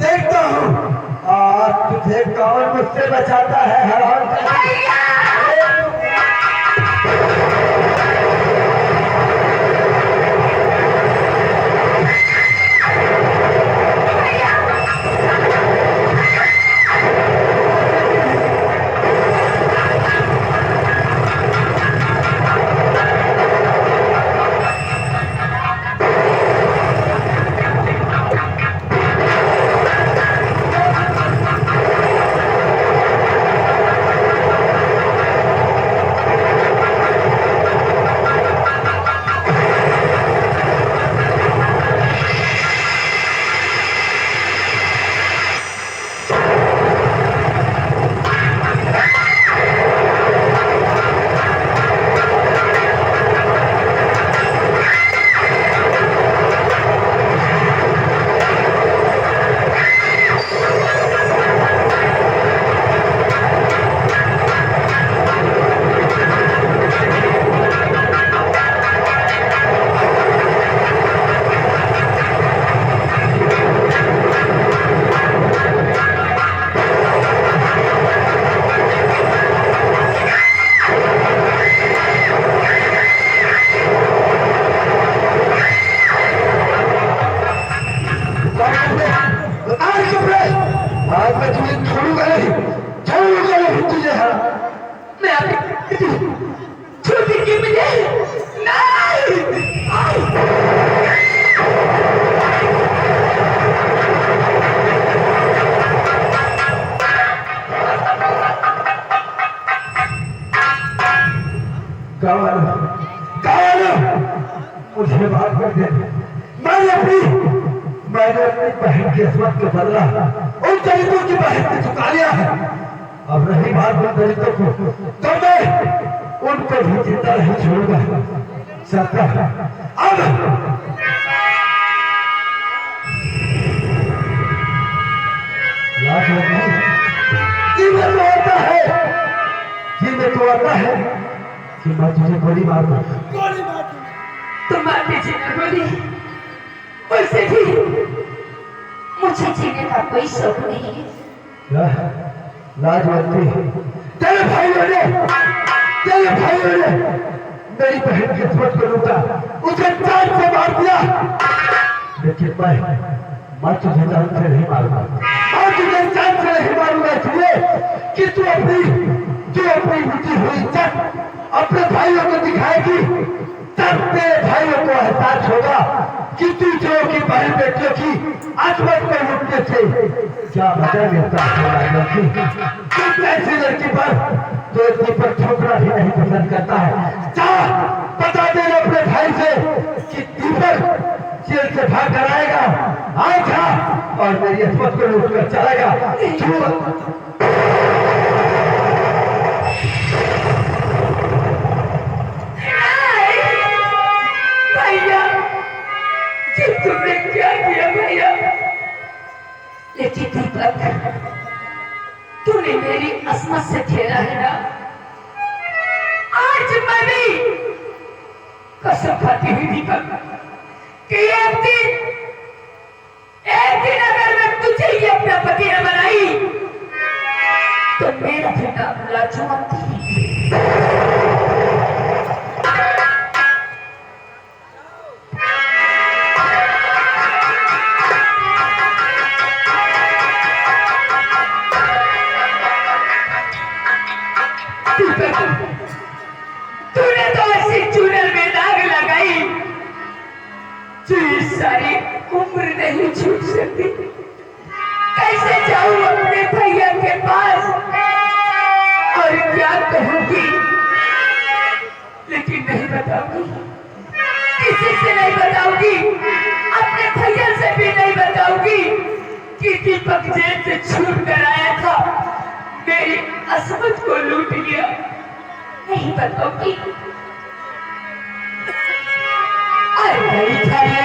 देखता हूँ आज तुझे कौन मुझसे बचाता है हराम। मुझे माफ कर दे। मैंने अपनी बहन की किस्मत को बदला, उन दलितों की बहन को झुका लिया है। अब रही बात उन दलितों को, तो मैं उनको भी जिंदा नहीं छोड़ूंगा। सरकार अब जी में तो आता है कि मैं तुझे गोली मार दूं। तो मार दीजिए ना गोली। वैसे भी मुझे जीने का कोई शौक नहीं है। लाजवंती, तेरे भाइयों ने मेरी बहन की किस्मत को लूटा, उसे जान से मार दिया। लेकिन मैं तुझे जान से नहीं मारूंगा। मैं तुझे जान से नहीं मारूंगा इसलिए कि तू अपनी बुद्धि हुई इज्जत अपने भाइयों को दिखाएगी, तब तेरे भाइयों को एहसास होगा कि तू जो की बहन बेटियों की आत्मत में लुटने से क्या मजा मिलता है। तू ऐसी लड़की पर ठोकरा भी नहीं पसंद करता है। जा बता दे अपने भाई से कि दीपक जेल से भाग कर आएगा, आएगा और मेरी अस्मत को लूट कर चलेगा। तुमने क्या किया भैया? लेकिन दीपक, तूने मेरी अस्मत से खेला है ना। आज मैं भी कसम खाती हुई दीपक कि एक दिन अगर मैं तुझे ही अपना पति न बनाई तो मेरा भी नाम लाजवंती। तूने तो ऐसी चूनर में दाग लगाई जो सारी उम्र नहीं छूट सकती। कैसे जाऊं अपने भैया के पास और क्या कहूंगी? लेकिन नहीं बताऊंगी, किसी से नहीं बताऊंगी, अपने भैया से भी नहीं बताऊंगी कि दीपक जेल से छूट कर आया था, मेरी अस्मत को लूट लिया। नहीं बताऊंगी। अरे नहीं था ये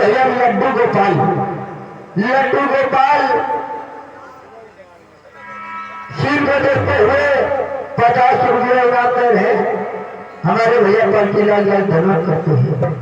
भैया लड्डू गोपाल, लड्डू गोपाल सिर को देखते हुए 50 रुपये उड़ाते हैं। हमारे भैया पार्टीलाल लाल धन्यवाद करते हैं।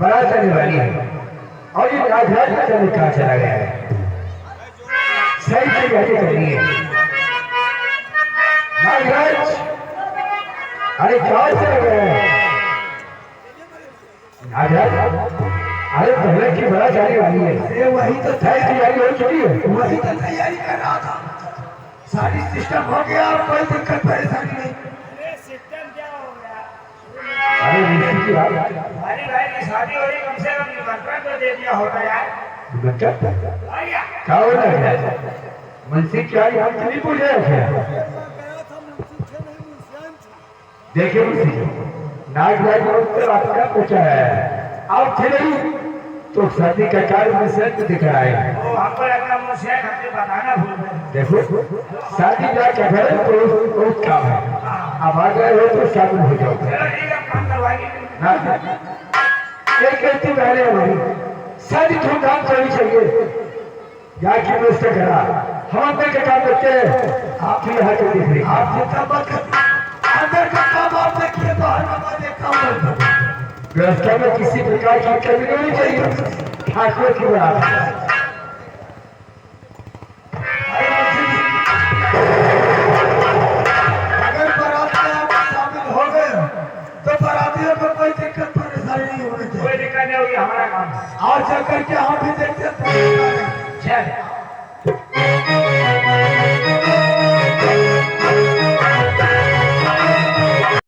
बड़ा चलने वाली है और ये राजराज चलने कहाँ चला गया है? सही से गाड़ी चल रही है। राजराज अरे कहाँ चले गए? राजराज अरे पहले की बड़ा चलने वाली है। अरे वही तो तैयारी हो चुकी है। वही तो तैयारी कर रहा था। सारी सिस्टम हो गया और कोई दिक्कत परेशानी नहीं। अरे ऋषि की बात हमारी भाई की शादी हो रही, कम से कम निमंत्रण तो दे दिया होता यार। क्या हो रहा है? मुंशी क्या यहाँ से नहीं पूछ रहे थे? देखिए मुंशी नागराज ने आपका पूछा है, आप थे नहीं तो शादी का कार्य में सत्य दिख रहा है। हमको लगता मुझे हमसे बताना भूल गए। देखो शादी जाके घर तो बहुत काम है, अब आ गए हो तो शामिल हो जाओ। एक गलती पहले हमारी शादी धूमधाम से होनी चाहिए। जाके मैं उससे करा हम अपने के काम करते हैं, आप भी यहाँ के देख रहे। आप जितना बात अंदर का काम आप देखिए, बाहर का बात देखता। व्यवस्था में किसी प्रकार की कमी नहीं होनी चाहिए। ठाकुर की बराबर अगर बारात में आप शामिल हो गए तो बारातियों को कोई दिक्कत परेशानी नहीं होनी चाहिए। कोई दिक्कत नहीं होगी, हमारा काम। आज जाकर के हम भी देखते हैं।